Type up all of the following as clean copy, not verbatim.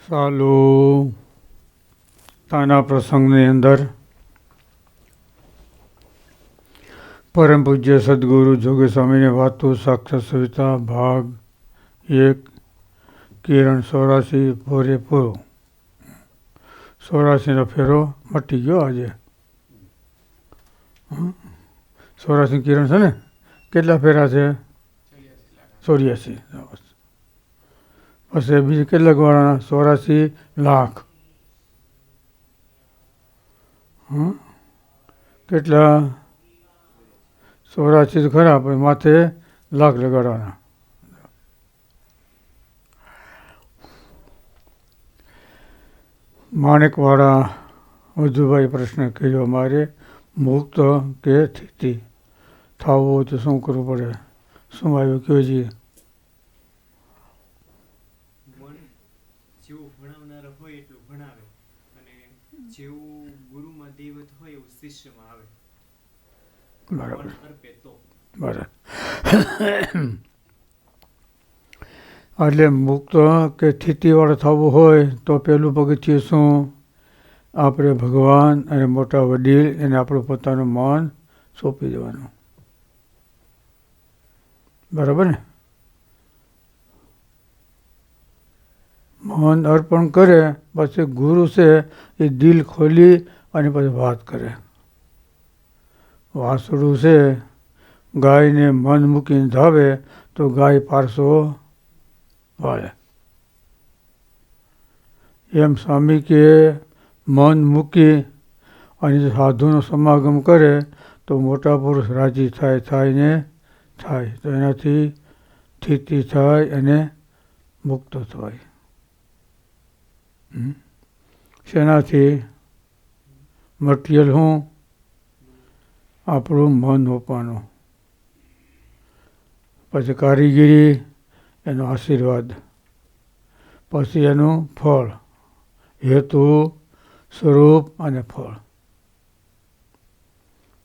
સાલો તાના પ્રસંગની અંદર પરમ પૂજ્ય સદગુરુ જોગી સ્વામીની વાતો સાક્ષાત સવિતા ભાગ 1 કિરણ 84 પૂરે પૂરો 84નો ફેરો મટી ગયો આજે. 84 કિરણ છે ને, કેટલા ફેરા છે? 84. પછી બીજું કેટલાક વાળાના 84 લાખ. કેટલા? 84 ખરા, પણ માથે લાખ લગાડવાના. માણેકવાળા વજુભાઈ પ્રશ્ન કર્યો, મારે મુક્ત કે સ્થિતિ થવું હોય તો શું કરવું પડે? શું આવ્યું કયો જી? જેવું ભણાવનાર હોય એટલું ભણાવે અને જેવું ગુરુમાં દૈવત હોય એવું શિષ્યમાં આવે. બરાબર અર્પે તો બરાબર. એટલે મુક્ત કે સ્થિતિવાળા થવું હોય તો પહેલું પગથિયું શું? આપણે ભગવાન અને મોટા વડીલ એને આપણું પોતાનું મન સોંપી દેવાનું. બરાબર ને? મન અર્પણ કરે, પછી ગુરુ છે એ દિલ ખોલી અને પછી વાત કરે. વાસળું છે, ગાયને મન મૂકીને ધાવે તો ગાય પારસો વાળે. એમ સ્વામી કે મન મૂકી અને સાધુનો સમાગમ કરે તો મોટા પુરુષ રાજી થાય ને થાય, તો એનાથી સ્થિતિ થાય અને મુક્ત થાય. શેનાથી? મટીરિયલ શું? આપણું મન હોવાનું. પછી કારીગીરી, એનો આશીર્વાદ. પછી એનું ફળ, હેતુ, સ્વરૂપ અને ફળ.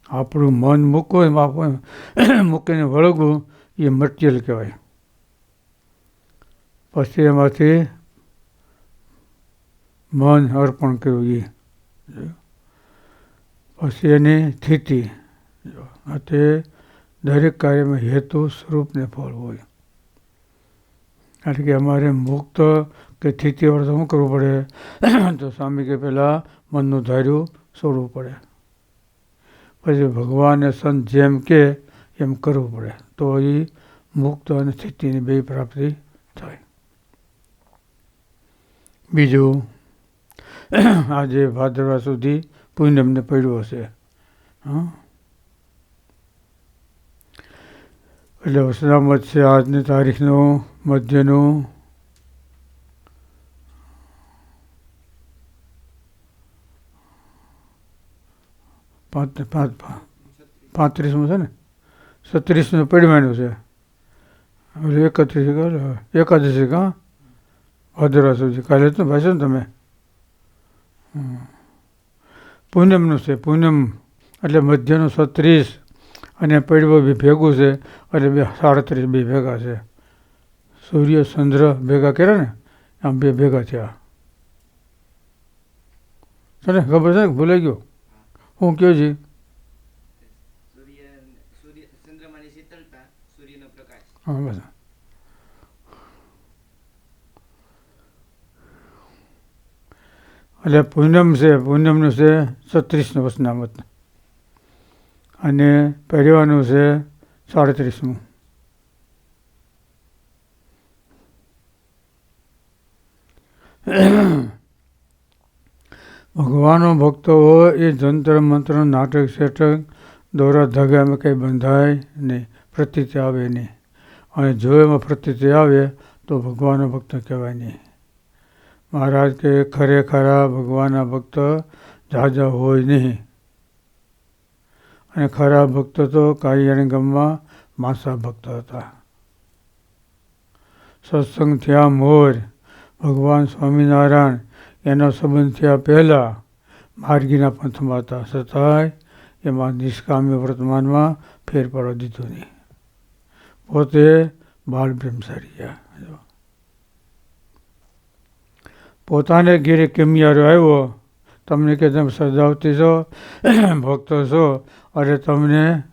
આપણું મન મૂકવું, મૂકીને વળગવું, એ મટીરિયલ કહેવાય. પછી એમાંથી મન અર્પણ કર્યું એ. પછી એની સ્થિતિ, તે દરેક કાર્યમાં હેતુ, સ્વરૂપ ને ફળ હોય. કારણ કે અમારે મુક્ત કે સ્થિતિવાળું શું કરવું પડે? તો સ્વામી કે પહેલાં મનનું ધાર્યું છોડવું પડે. પછી ભગવાનને સંત જેમ કે એમ કરવું પડે, તો એ મુક્ત અને સ્થિતિની બે પ્રાપ્તિ થાય. બીજું, આજે ભાદરવા સુધી પૂનમને પડ્યો હશે. એટલે વસનામત છે આજની તારીખનું મધ્યનું 35 છે ને, 36 પડવાનું છે. એટલે 31 એકાદશી કા ભાદરવા સુધી કાલે તો ભાઈ ને તમે પૂનમનું છે. પૂનમ એટલે મધ્યનું 36 અને પડવો બી ભેગું છે, એટલે 37 બે ભેગા છે. સૂર્ય ચંદ્ર ભેગા કર્યા ને, આમ બે ભેગા થયા. તને ખબર છે ને? ભૂલાઈ ગયો હું કયો જી? હા બસ. એટલે પૂનમ છે, પૂનમનું છે 36 વસનામત અને પહેરવાનું છે 37. ભગવાનનો ભક્ત હોય એ જંતર મંત્ર નાટક શેટક દોરા ધાગામાં કંઈ બંધાય નહીં, પ્રતીતિ આવે નહીં. અને જો એમાં પ્રતીતિ આવે તો ભગવાનનો ભક્ત કહેવાય નહીં. મહારાજ કે ખરેખરા ભગવાનના ભક્ત ઝાઝા હોય નહીં. અને ખરા ભક્ત તો કાળિયાણી ગામમાં માસા ભક્ત હતા. સત્સંગ થયા મોર, ભગવાન સ્વામિનારાયણ એનો સંબંધ થયા પહેલાં માર્ગીના પંથમાં હતા, છતાંય એમાં નિષ્કામ્ય વર્તમાનમાં ફેર પાડવા દીધો નહીં. પોતે બાળ બ્રહ્મચારી. પોતાને ઘેરે કેમિયારો આવ્યો, તમને કે તમે સદાવતી છો, ભક્તો છો, અરે તમને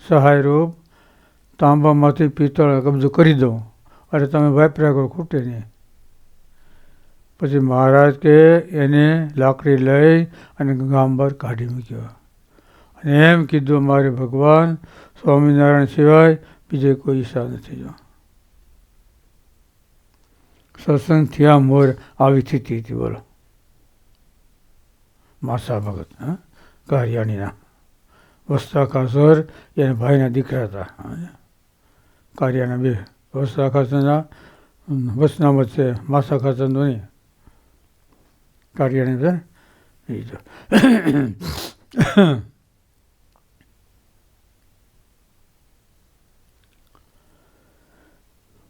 સહાયરૂપ તાંબામાંથી પિત્તળ કબજો કરી દઉં, અરે તમે વાપર્યા કરો, ખૂટે નહીં. પછી મહારાજ કે એને લાકડી લઈ અને ગામ બહાર કાઢી મૂક્યો અને એમ કીધું, મારે ભગવાન સ્વામિનારાયણ સિવાય બીજે કોઈ ઈચ્છા નથી. જો સત્સંગ થયા મોર આવી સ્થિતિ હતી. બોલો, માસા ભગત કારિયાણીના વસ્તા ખાસર એના ભાઈના દીકરા હતા. કારિયાના બે વસ્તા ખાસરના વસનામત છે, માસા ખાસરનો નહીં, કારિયાણી છે ને એ જો.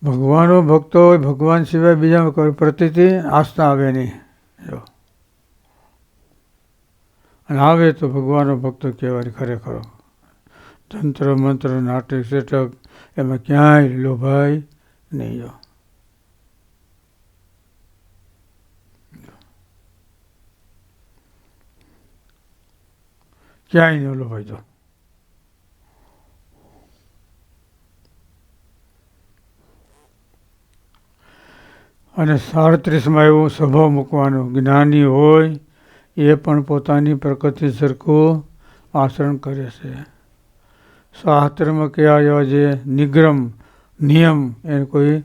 ભગવાનનો ભક્તો હોય, ભગવાન સિવાય બીજા કોઈ પ્રતિથી આસ્થા આવે નહીં. જો અને આવે તો ભગવાનનો ભક્તો કહેવાય ખરેખર. તંત્ર મંત્ર નાટક સેટક એમાં ક્યાંય લોભાય નહીં. જો ક્યાંય ન લોભાય. જો અને 37માં એવું સ્વભાવ મૂકવાનું, જ્ઞાની હોય એ પણ પોતાની પ્રકૃતિ સરખું આચરણ કરે છે. શાસ્ત્રમાં કયા એવા જે નિગ્રમ નિયમ એને કોઈ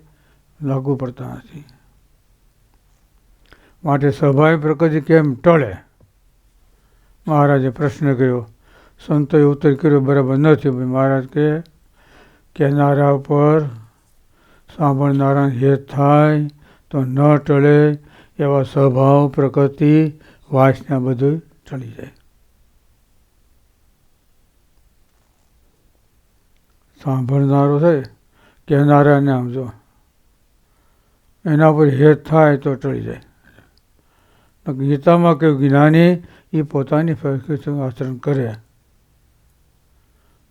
લાગુ પડતા નથી. માટે સ્વાભાવિક પ્રકૃતિ કેમ ટળે? મહારાજે પ્રશ્ન કર્યો, સંતોએ ઉત્તર કર્યો બરાબર નથી. ભાઈ મહારાજ કે કહેનારા ઉપર સાંભળનારા હેત થાય તો ન ટળે એવા સ્વભાવ પ્રકૃતિ વાસના બધું ટળી જાય. સાંભળનારો છે કહેનારાને આમ જો એના પર હેત થાય તો ટળી જાય. ગીતામાં કહ્યું જ્ઞાની એ પોતાની પ્રકૃતિ આચરણ કરે.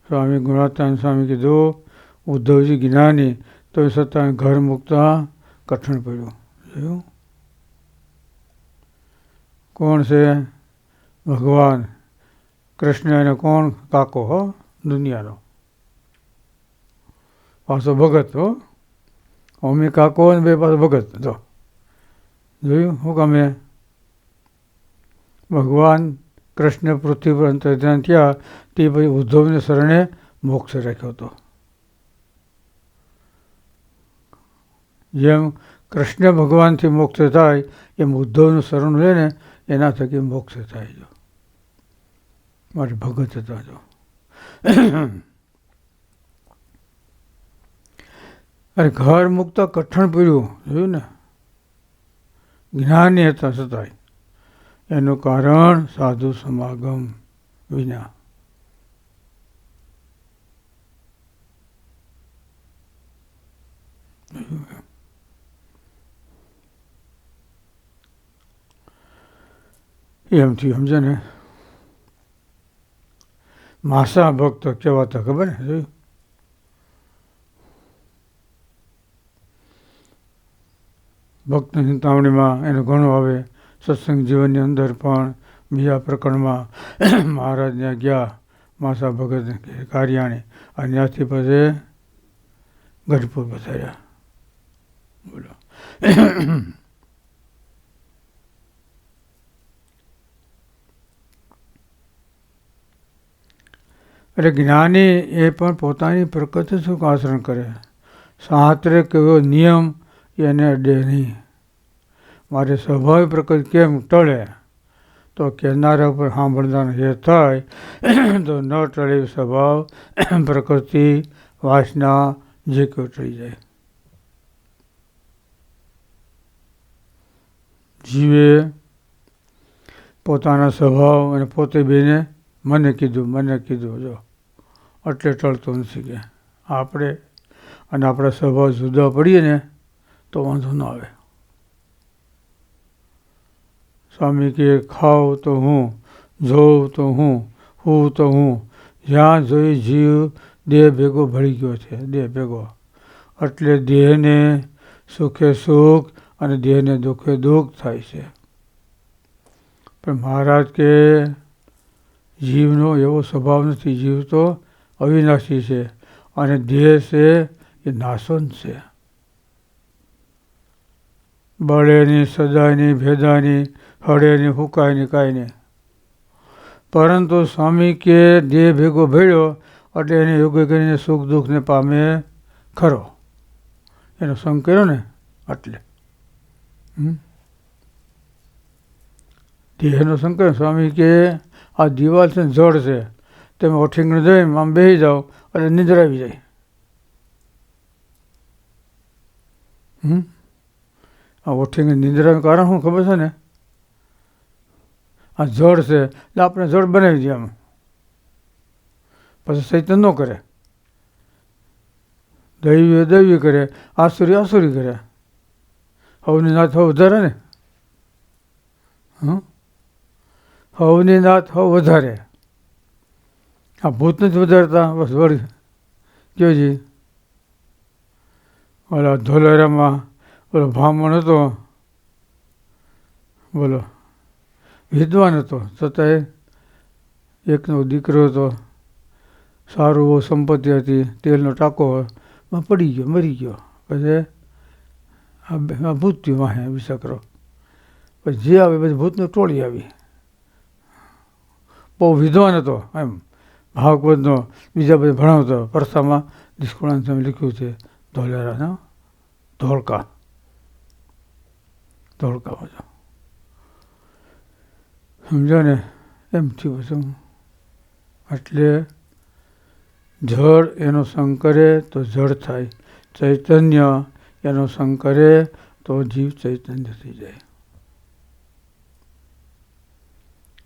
સ્વામી ગુણાત્માનંદ સ્વામી કીધું ઉદ્ધવજી જ્ઞાની તો એ છતાં ઘર મૂકતા કઠણ પડ્યું. જોયું? કોણ છે? ભગવાન કૃષ્ણ એને કોણ? કાકો હો દુનિયાનો, પાછો ભગત હો. અમી કાકો ને બે પાછો ભગત. જો જોયું શું ગમે? ભગવાન કૃષ્ણ પૃથ્વી પર અંતર્ધ્યાન થયા તે પછી ઉદ્ધવને શરણે મોક્ષ રાખ્યો હતો. જેમ કૃષ્ણ ભગવાનથી મોક્ષ થાય એમ ઉદ્ધવનું શરણ લે ને એના થકી મોક્ષ થાય. જો મારે ભગત હતા. જો અરે ઘર મુકતા કઠણ પીડ્યું. જોયું ને? જ્ઞાની હતા છતાંય. એનું કારણ સાધુ સમાગમ વિના. એમ થયું, સમજે ને? માસા ભક્ત કહેવાતા, ખબર ને? જોયું? ભક્ત ચિંતામણીમાં એનું ઘણું આવે. સત્સંગ જીવનની અંદર પણ બીજા પ્રકરણમાં મહારાજને ગયા માસા ભગત કારિયાણી અને ત્યાંથી પછી ગઢપુર પધાર્યા. બોલો. એટલે જ્ઞાની એ પણ પોતાની પ્રકૃતિ સુખ આચરણ કરે. શાસ્ત્રે કયો નિયમ એને અડે નહીં. મારે સ્વાભાવિક પ્રકૃતિ કેમ ટળે? તો કહેનારા ઉપર સાંભળનાર હેત થાય તો ન ટળે સ્વભાવ પ્રકૃતિ વાસના જે કોઈ ટળી જાય. જીવે પોતાના સ્વભાવ અને પોતે બેને મને કીધું જો એટલે ટળતો નથી. કે આપણે અને આપણા સ્વભાવ જુદા પડીએ ને તો વાંધો ન આવે. સ્વામી કે ખાવ તો હું, જોઉં તો હું, હું તો હું, જ્યાં જોઈ જીવ દેહ ભેગો ભળી ગયો છે. દેહ ભેગો એટલે દેહને સુખે સુખ અને દેહને દુઃખે દુઃખ થાય છે. પણ મહારાજ કે જીવનો એવો સ્વભાવ નથી. જીવ તો અવિનાશી છે અને દેહ છે એ નાશવંત છે. બળેની, સદાયની, ભેદાની, હળેની, હુકાયની, કાંઈ નહીં. પરંતુ સ્વામી કે દેહ ભેગો ભેળ્યો એટલે એને યોગ્ય કરીને સુખ દુઃખને પામે ખરો. એનો સંગ કર્યો ને એટલે દેહનો સંગ કર્યો. સ્વામી કે આ દિવાલ છે ને જળ છે, તમે ઓઠીંગણ જઈને આમ બેસી જાઓ એટલે નિદ્રા આવી જાય. આ ઓઠીંગણ નિદ્રાનું કારણ શું ખબર છે ને? આ જળ છે એટલે આપણે જળ બનાવી દઈએ આમ, પછી ચૈતન્ય ન કરે. દૈવી દૈવી કરે, આસુરી આસુરી કરે. હવની નાથ હવ વધારે ને, હવની નાથ હવ વધારે. આ ભૂત નથી વધારતા. બસ વળી કયો જી ઓલા ધોલેરામાં ઓલો બ્રાહ્મણ હતો, બોલો વિદ્વાન હતો, છતાંય એકનો દીકરો હતો, સારું બહુ સંપત્તિ હતી, તેલનો ટાંકો પડી ગયો, મરી ગયો. પછી આ ભૂત થયું વાહે વિસકરો. પછી જે આવે પછી ભૂતની ટોળી આવી. બહુ વિદ્વાન હતો એમ, ભાગવતનો બીજા બધા ભણાવતો. પરસામાં નિષ્કુળાન સામે લખ્યું છે ધોલેરાના ધોળકા ધોળકામાં સમજો ને એમ થયું શું. એટલે જળ એનો સંગ કરે તો જળ થાય, ચૈતન્ય એનો સંગ કરે તો જીવ ચૈતન્ય થઈ જાય.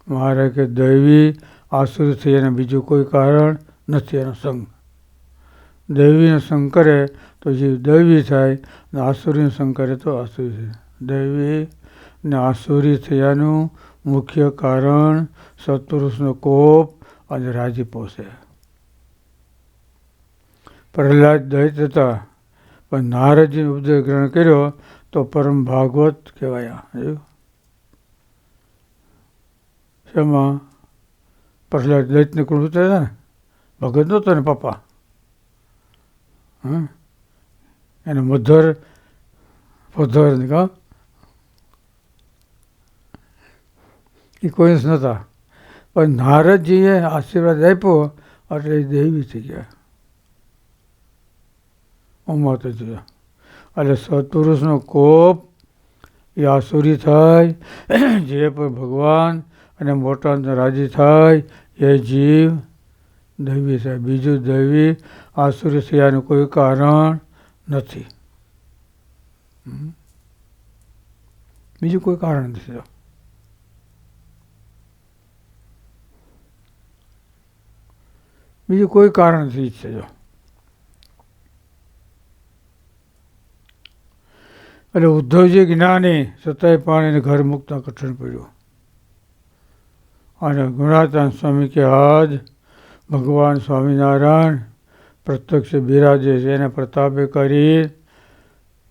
મારે કે દૈવી આસુરી થઈ એને બીજું કોઈ કારણ નથી એનો સંગ. દૈવીનો સંગ કરે તો જીવ દૈવી થાય અને આસુરીનો સંગ કરે તો આસુરી થાય. દૈવી ને આસુરી થયાનું મુખ્ય કારણ સત્પુરુષનો કોપ અને રાજીપો છે. પ્રહલાદ દૈત્ય હતા, પણ નારદજીનો ઉપદેશ ગ્રહણ કર્યો તો પરમ ભાગવત કહેવાયા. શેમાં? પ્રહલાદ દૈત્યને કુળ ઉતર્યા ને, ભગત નહોતો ને પપ્પા. એને મધર ફધર કા એ કોઈ જ નહોતા. પણ નારદજીએ આશીર્વાદ આપ્યો એટલે એ દૈવી થઈ ગયા. ઉમત થયા એટલે સત્પુરુષનો કોપ એ આસુરી થાય. જે પણ ભગવાન અને મોટા રાજી થાય એ જીવ દૈવી થાય. બીજું દૈવી આસુરી થયાનું કોઈ કારણ નથી. બીજું કોઈ કારણ નથી. બીજું કોઈ કારણ નથી ઈચ્છે. જો એટલે ઉદ્ધવજી જ્ઞાની છતાંય પણ એને ઘર મૂકતા કઠણ પડ્યું. અને ગુણાતાન સ્વામી કે આજ ભગવાન સ્વામિનારાયણ પ્રત્યક્ષ બિરાજે છે. એને પ્રતાપે કરી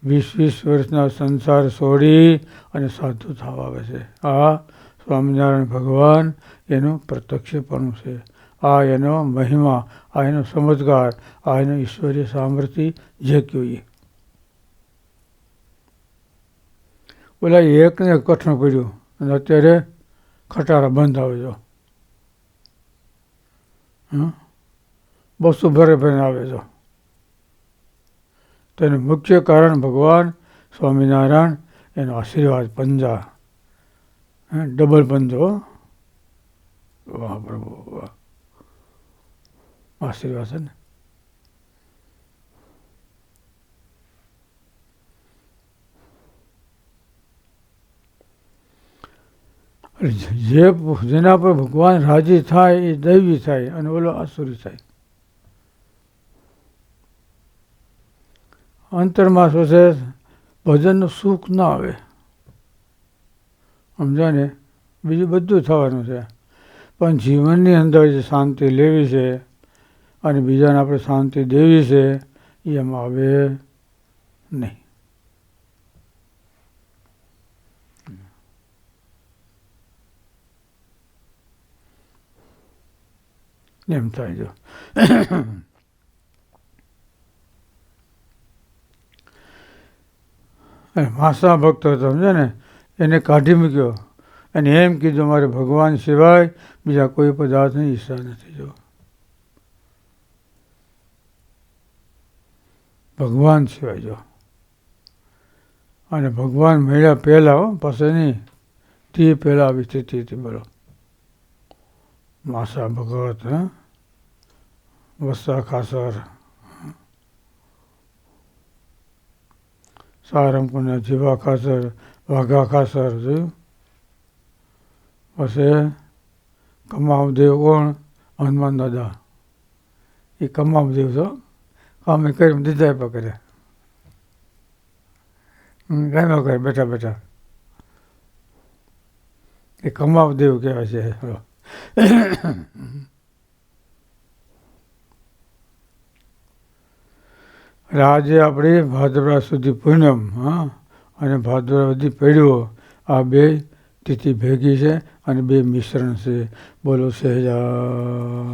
20-20 વર્ષના સંસાર છોડી અને સાધુ થવા આવે છે. આ સ્વામિનારાયણ ભગવાન એનું પ્રત્યક્ષપણું છે. આ એનો મહિમા, આ એનો ચમત્કાર, આ એનું ઈશ્વરીય સામર્થ્ય જે કહીએ. ઓલા એકને કઠણ પડ્યું અને અત્યારે ખટારા બંધ આવે જો. બસો ભરે ભરીને આવે જો. તેનું મુખ્ય કારણ ભગવાન સ્વામિનારાયણ એનો આશીર્વાદ પંજા, ડબલ પંજો. વાહ પ્રભુ વાહ, આશીર્વાદ છે ને. જેના પર ભગવાન રાજી થાય એ દૈવી થાય અને ઓલો આસુરી થાય. અંતરમાં શું છે? ભજનનું સુખ ના આવે, સમજા ને. બીજું બધું થવાનું છે, પણ જીવનની અંદર જે શાંતિ લેવી છે અને બીજાને આપણે શાંતિ દેવી છે એ એમાં આવે નહીં. એમ થાય જો. અને માસા ભક્ત હતો સમજે ને, એને કાઢી મૂક્યો અને એમ કીધું મારે ભગવાન સિવાય બીજા કોઈ પદાર્થની ઈચ્છા નથી. જો ભગવાન સિવાય જો, અને ભગવાન મળ્યા પહેલાં પાસે નહીં, તે પહેલાં આવી સ્થિતિ હતી. બોલો માસા ભગત, વસ્સા ખાસર, સારંગપુરના જીવા ખાસર, વાઘા ખાસર જોયું. પછી કમાવદેવ કોણ? હનુમાન દાદા. એ કમાવદેવ છો, કામે કરી દીધા પકડે, કાંઈ ન કરે બેઠા બેઠા. એ કમાવદેવ કહેવાય છે. આજે આપણે ભાદરવા સુધી પૂનમ, અને ભાદરવા સુધી પડ્યો, આ બે તિથિ ભેગી છે અને બે મિશ્રણ છે. બોલો સહેજા.